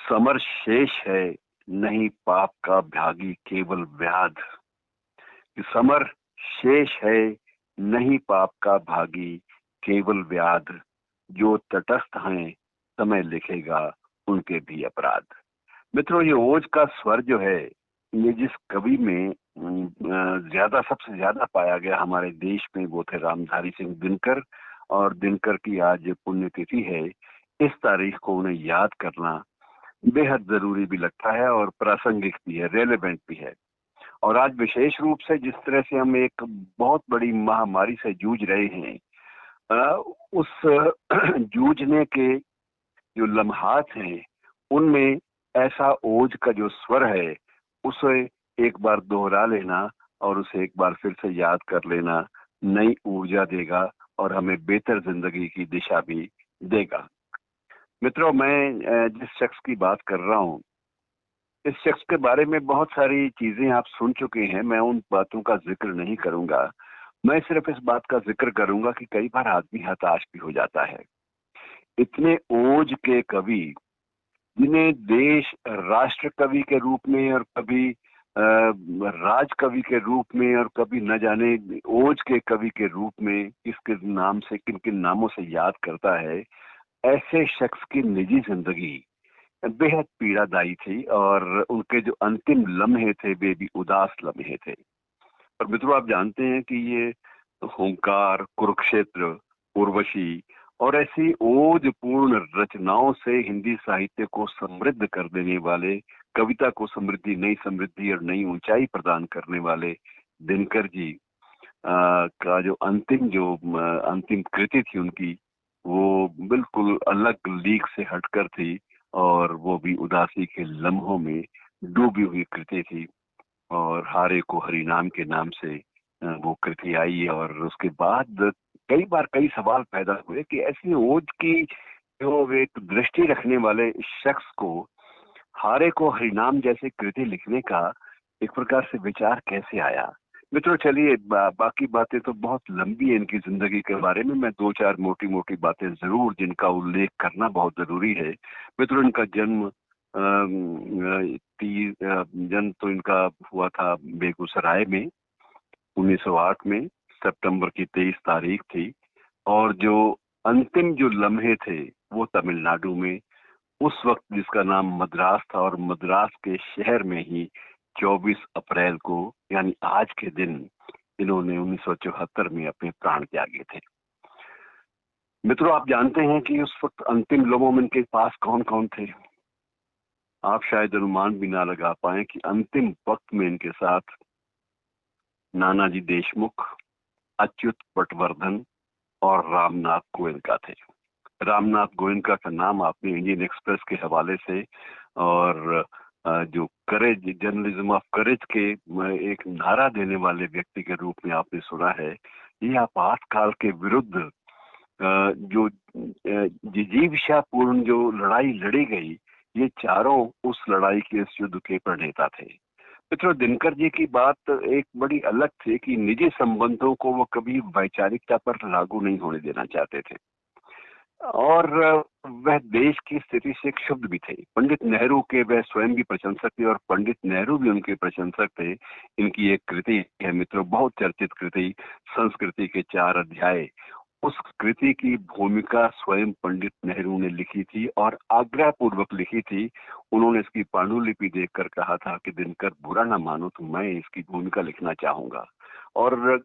Summer शेष है, नहीं पाप का भागी केवल व्याध। कि समर शेष है, नहीं पाप का भागी केवल व्याध। जो तटस्थ हैं, समय लिखेगा उनके भी अपराध। मित्रों, ये ओज का स्वर जो है, ये जिस कवि में ज्यादा सबसे ज्यादा पाया गया हमारे देश में, वो थे रामधारी सिंह दिनकर। और दिनकर की आज पुण्यतिथि है। इस तारीख को उन्हें याद करना बेहद जरूरी भी लगता है और प्रासंगिक भी है, रेलेवेंट भी है। और आज विशेष रूप से जिस तरह से हम एक बहुत बड़ी महामारी से जूझ रहे हैं, उस जूझने के जो लम्हात हैं, उनमें ऐसा ओज का जो स्वर है, उसे एक बार दोहरा लेना और उसे एक बार फिर से याद कर लेना नई ऊर्जा देगा और हमें बेहतर जिंदगी की दिशा भी देगा। मित्रों, मैं जिस शख्स की बात कर रहा हूँ, इस शख्स के बारे में बहुत सारी चीजें आप सुन चुके हैं। मैं उन बातों का जिक्र नहीं करूंगा। मैं सिर्फ इस बात का जिक्र करूंगा कि कई बार आदमी हताश भी हो जाता है। इतने ओज के कवि, जिन्हें देश राष्ट्र कवि के रूप में और कभी राज कवि के रूप में और कभी न जाने ओज के कवि के रूप में किसके नाम से, किन किन नामों से याद करता है, ऐसे शख्स की निजी जिंदगी बेहद पीड़ादायी थी और उनके जो अंतिम लम्हे थे वे भी उदास लम्हे थे। और मित्रों, आप जानते हैं कि ये हुंकार, कुरुक्षेत्र, उर्वशी और ऐसी ओज पूर्ण रचनाओं से हिंदी साहित्य को समृद्ध कर देने वाले, कविता को समृद्धि, नई समृद्धि और नई ऊंचाई प्रदान करने वाले दिनकर जी का जो अंतिम कृति थी उनकी, वो बिल्कुल अलग लीग से हटकर थी और वो भी उदासी के लम्हों में डूबी हुई कृति थी। और हारे को हरिनाम के नाम से वो कृति आई। और उसके बाद कई बार कई सवाल पैदा हुए कि ऐसी ओज की जो एक दृष्टि रखने वाले शख्स को हारे को हरिनाम जैसे कृति लिखने का एक प्रकार से विचार कैसे आया। मित्रों, चलिए बाकी बातें तो बहुत लंबी है इनकी जिंदगी के बारे में। मैं दो चार मोटी मोटी बातें जरूर जिनका उल्लेख करना बहुत जरूरी है। मित्रों, इनका जन्म तो इनका हुआ था बेगूसराय में 1908 में, सितंबर की 23 तारीख थी। और जो अंतिम जो लम्हे थे वो तमिलनाडु में, उस वक्त जिसका नाम मद्रास था, और मद्रास के शहर में ही 24 अप्रैल को, यानी आज के दिन, इन्होंने 1974 में अपने प्राण त्यागे थे। मित्रों, आप जानते हैं कि उस वक्त अंतिम लम्हों में इनके पास कौन कौन थे। आप शायद अनुमान भी ना लगा पाए कि अंतिम वक्त में इनके साथ नानाजी देशमुख, अच्युत पटवर्धन और रामनाथ गोयनका थे। रामनाथ गोयनका का नाम आपने इंडियन एक्सप्रेस के हवाले से और जो करेज, जर्नलिज्म ऑफ करेज के एक नारा देने वाले व्यक्ति के रूप में आपने सुना है। ये आपातकाल के विरुद्ध जो जिजीविषापूर्ण जो लड़ाई लड़ी गई, ये चारों उस लड़ाई के, इस युद्ध के प्रणेता थे। मित्रों, दिनकर जी की बात एक बड़ी अलग थी कि निजी संबंधों को वो कभी वैचारिकता पर लागू नहीं होने देना चाहते थे। और वह देश की स्थिति से क्षुब्ध भी थे। पंडित नेहरू के वह स्वयं भी प्रशंसक थे और पंडित नेहरू भी उनके प्रशंसक थे। इनकी एक कृति है मित्रों, बहुत चर्चित कृति, संस्कृति के 4 अध्याय। उस कृति की भूमिका स्वयं पंडित नेहरू ने लिखी थी और आग्रह पूर्वक लिखी थी। उन्होंने इसकी पांडुलिपि देखकर कहा था कि दिनकर, बुरा ना मानो तो मैं इसकी भूमिका लिखना चाहूंगा। और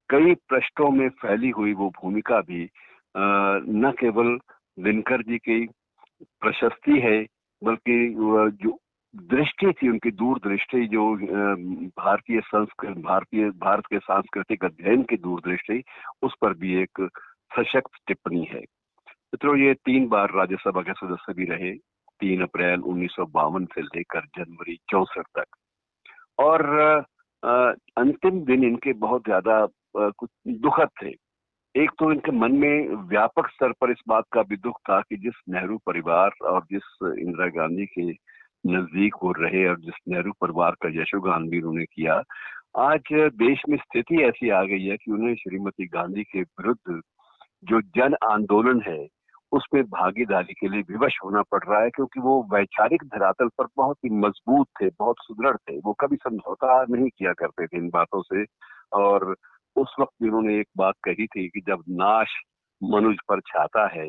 कई पृष्ठों में फैली हुई वो भूमिका भी न केवल दिनकर जी की प्रशस्ति है, बल्कि जो दृष्टि थी उनकी, दूरदृष्टि, जो भारत के सांस्कृतिक अध्ययन की दूरदृष्टि, उस पर भी एक सशक्त टिप्पणी है। मित्रों, ये 3 बार राज्यसभा के सदस्य भी रहे, 3 अप्रैल 1952 से लेकर जनवरी 64 तक। और अंतिम दिन इनके बहुत ज्यादा कुछ दुखद थे। एक तो इनके मन में व्यापक स्तर पर इस बात का भी दुख था कि जिस नेहरू परिवार और जिस इंदिरा गांधी के नजदीक वो रहे और जिस नेहरू परिवार का यशोगान भी उन्होंने किया, आज देश में स्थिति ऐसी आ गई है कि उन्हें श्रीमती गांधी के विरुद्ध जो जन आंदोलन है उसमें भागीदारी के लिए विवश होना पड़ रहा है, क्योंकि वो वैचारिक धरातल पर बहुत ही मजबूत थे, बहुत सुदृढ़ थे। वो कभी समझौता नहीं किया करते थे इन बातों से। और उस वक्त इन्होंने एक बात कही थी कि जब नाश मनुज पर छाता है,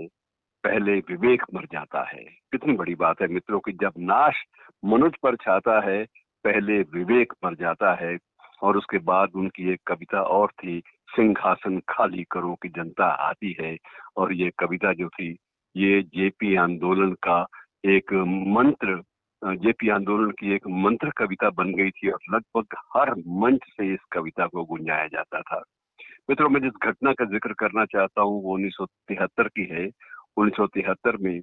पहले विवेक मर जाता है। कितनी बड़ी बात है मित्रों कि जब नाश मनुज पर छाता है, पहले विवेक मर जाता है। और उसके बाद उनकी एक कविता और थी, सिंहासन खाली करो कि जनता आती है। और ये कविता जो थी, ये जेपी आंदोलन का एक मंत्र, जेपी आंदोलन की एक मंत्र कविता बन गई थी और लगभग हर मंच से इस कविता को गुंजाया जाता था। मित्रों, मैं जिस घटना का जिक्र करना चाहता हूँ वो 1973 की है। 1973 में,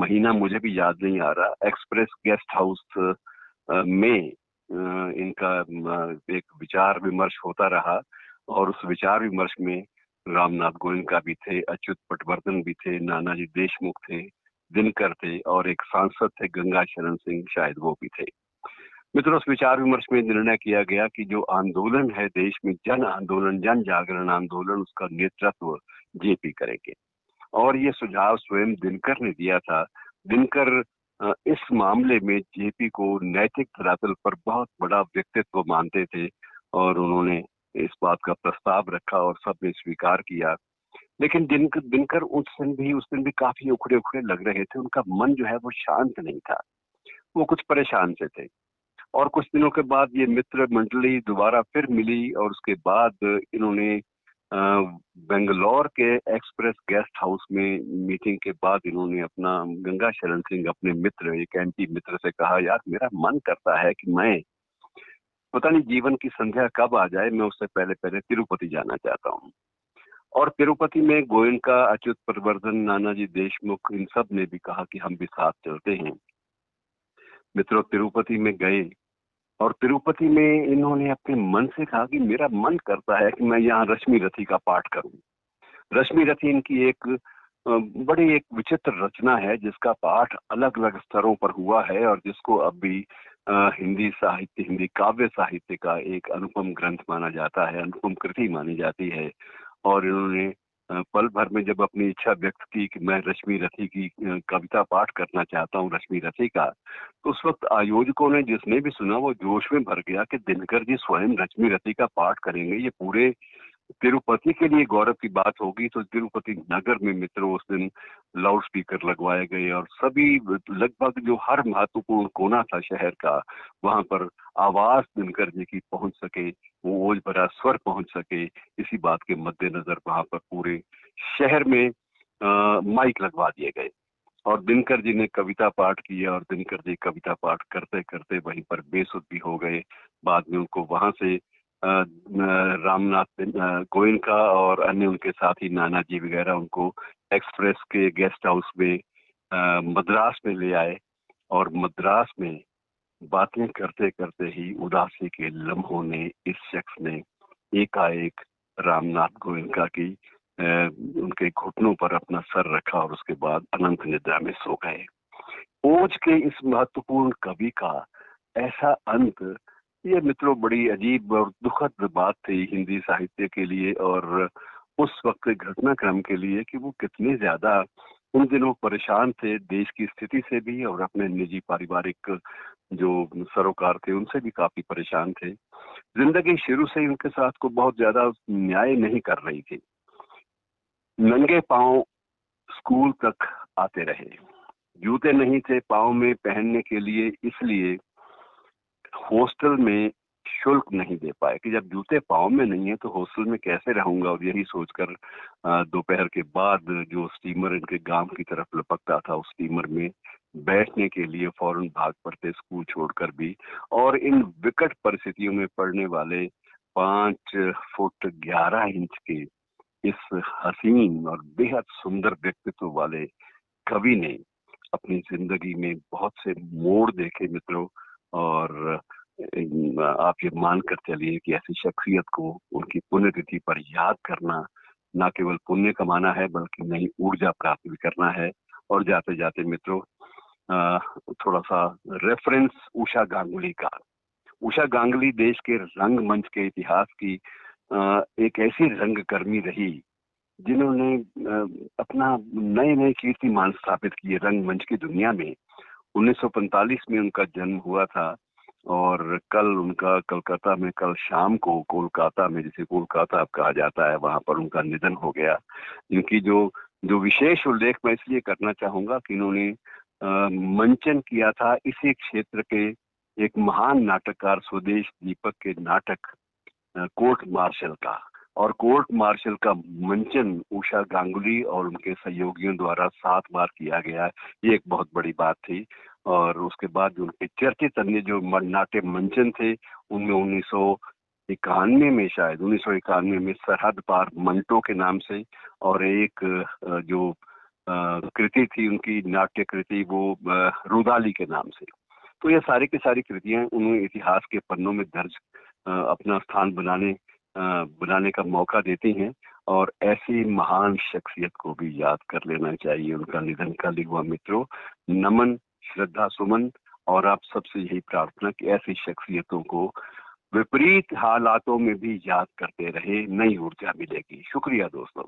महीना मुझे भी याद नहीं आ रहा, एक्सप्रेस गेस्ट हाउस में इनका एक विचार विमर्श होता रहा। और उस विचार विमर्श में रामनाथ गोयनका भी थे, अच्युत पटवर्धन भी थे, नानाजी देशमुख थे, दिनकर थे और एक सांसद थे गंगा शरण सिंह, शायद वो भी थे। मित्रों, उस विचार विमर्श में निर्णय किया गया कि जो आंदोलन है देश में, जन आंदोलन, जन जागरण आंदोलन, उसका नेतृत्व जेपी करेंगे। और ये सुझाव स्वयं दिनकर ने दिया था। दिनकर इस मामले में जेपी को नैतिक धरातल पर बहुत बड़ा व्यक्तित्व मानते थे और उन्होंने इस बात का प्रस्ताव रखा और सबने स्वीकार किया। लेकिन दिनकर उस दिन भी काफी उखड़े उखड़े लग रहे थे। उनका मन जो है वो शांत नहीं था, वो कुछ परेशान से थे। और कुछ दिनों के बाद ये मित्र मंडली दोबारा फिर मिली और उसके बाद इन्होंने बेंगलोर के एक्सप्रेस गेस्ट हाउस में मीटिंग के बाद इन्होंने अपना, गंगा शरण सिंह अपने मित्र, एक एंटी मित्र से कहा, यार मेरा मन करता है कि मैं, पता नहीं जीवन की संध्या कब आ जाए, मैं उससे पहले पहले तिरुपति जाना चाहता हूँ। और तिरुपति में गोयनका, अच्युत पटवर्धन, नानाजी देशमुख, इन सब ने भी कहा कि हम भी साथ चलते हैं। मित्रों, तिरुपति में गए और तिरुपति में इन्होंने अपने मन से कहा कि मेरा मन करता है कि मैं यहाँ रश्मि रथी का पाठ करूं। रश्मि रथी इनकी एक बड़ी एक विचित्र रचना है जिसका पाठ अलग अलग स्तरों पर हुआ है और जिसको अब भी हिंदी साहित्य, हिंदी काव्य साहित्य का एक अनुपम ग्रंथ माना जाता है, अनुपम कृति मानी जाती है। और इन्होंने पल भर में जब अपनी इच्छा व्यक्त की कि मैं रश्मि रथी की कविता पाठ करना चाहता हूँ, रश्मि रथी का, तो उस वक्त आयोजकों ने, जिसने भी सुना वो जोश में भर गया कि दिनकर जी स्वयं रश्मि रथी का पाठ करेंगे। ये पूरे तिरुपति के लिए गौरव की बात होगी। तो तिरुपति नगर में मित्रों उस दिन लाउड स्पीकर लगवाए गए और सभी, लगभग जो हर महत्वपूर्ण कोना था शहर का, वहां पर आवाज दिनकर जी की पहुंच सके, वो ओज भरा स्वर पहुंच सके, इसी बात के मद्देनजर वहां पर पूरे शहर में माइक लगवा दिए गए और दिनकर जी ने कविता पाठ किया। और दिनकर जी कविता पाठ करते करते वहीं पर बेसुध भी हो गए। बाद में उनको वहां से रामनाथ गोयनका और अन्य उनके साथी नानाजी वगैरह उनको एक्सप्रेस के गेस्ट हाउस में मद्रास में ले आए। और मद्रास में बातें करते करते ही उदासी के लम्हों ने इस शख्स ने एकाएक रामनाथ गोयनका की उनके घुटनों पर अपना सर रखा और उसके बाद अनंत निद्रा में सो गए। ओज के इस महत्वपूर्ण कवि का ऐसा अंत, ये मित्रों बड़ी अजीब और दुखद बात थी हिंदी साहित्य के लिए और उस वक्त के घटनाक्रम के लिए कि वो कितने ज्यादा उन दिनों परेशान थे, देश की स्थिति से भी और अपने निजी पारिवारिक जो सरोकार थे उनसे भी काफी परेशान थे। जिंदगी शुरू से ही उनके साथ को बहुत ज्यादा न्याय नहीं कर रही थी। नंगे पांव स्कूल तक आते रहे, जूते नहीं थे पाँव में पहनने के लिए, इसलिए हॉस्टल में शुल्क नहीं दे पाए कि जब जूते पाँव में नहीं है तो हॉस्टल में कैसे रहूंगा। और यही सोचकर दोपहर के बाद जो स्टीमर इनके गांव की तरफ लपकता था, उस स्टीमर में बैठने के लिए फौरन भाग पड़ते स्कूल छोड़कर भी। और इन विकट परिस्थितियों में पढ़ने वाले 5 फुट 11 इंच के इस हसीन और बेहद सुंदर व्यक्तित्व वाले कवि ने अपनी जिंदगी में बहुत से मोड़ देखे मित्रों। और आप ये मानकर चलिए कि ऐसी शख्सियत को उनकी पुण्यतिथि पर याद करना ना केवल पुण्य कमाना है बल्कि नई ऊर्जा प्राप्त भी करना है। और जाते जाते मित्रों थोड़ा सा रेफरेंस उषा गांगुली का। उषा गांगुली देश के रंगमंच के इतिहास की एक ऐसी रंगकर्मी रही जिन्होंने अपना नए नए कीर्तिमान स्थापित किए रंगमंच की दुनिया में। 1945 में उनका जन्म हुआ था और कल उनका कलकत्ता में, कल शाम को कोलकाता में, जिसे कोलकाता अब कहा जाता है, वहां पर उनका निधन हो गया। इनकी जो जो विशेष उल्लेख मैं इसलिए करना चाहूंगा कि इन्होंने मंचन किया था इसी क्षेत्र के एक महान नाटककार स्वदेश दीपक के नाटक कोर्ट मार्शल का। और कोर्ट मार्शल का मंचन उषा गांगुली और उनके सहयोगियों द्वारा 7 बार किया गया। ये एक बहुत बड़ी बात थी। और उसके बाद जो उनके चर्चित अन्य जो नाट्य मंचन थे, उनमें 1991 में, शायद 1991 में सरहद पार मंटो के नाम से, और एक जो कृति थी उनकी नाट्य कृति, वो रुदाली के नाम से। तो ये सारी की सारी कृतियां उन्हें इतिहास के पन्नों में दर्ज अपना स्थान बनाने का मौका देती हैं। और ऐसी महान शख्सियत को भी याद कर लेना चाहिए। उनका निधन कल ही हुआ मित्रों। नमन, श्रद्धा सुमन, और आप सबसे यही प्रार्थना कि ऐसी शख्सियतों को विपरीत हालातों में भी याद करते रहे, नई ऊर्जा मिलेगी। शुक्रिया दोस्तों।